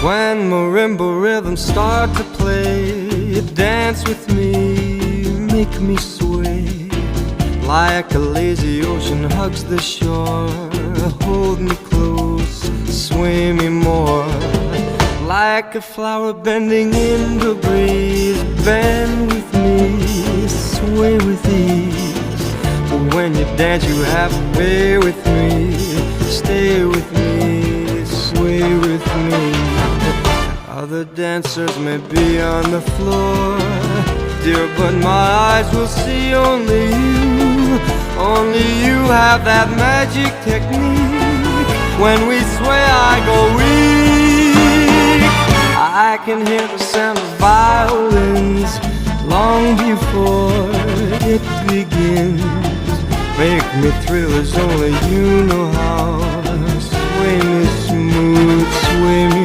When marimba rhythms start to play, dance with me, make me sway. Like a lazy ocean hugs the shore, hold me close, sway me more. Like a flower bending in the breeze, bend with me, sway with ease. But when you dance you have to be with me, stay with me, sway with me. Other dancers may be on the floor, dear, but my eyes will see only you. Only you have that magic technique. When we sway I go weak. I can hear the sound of violins long before it begins. Make me thrill as only you know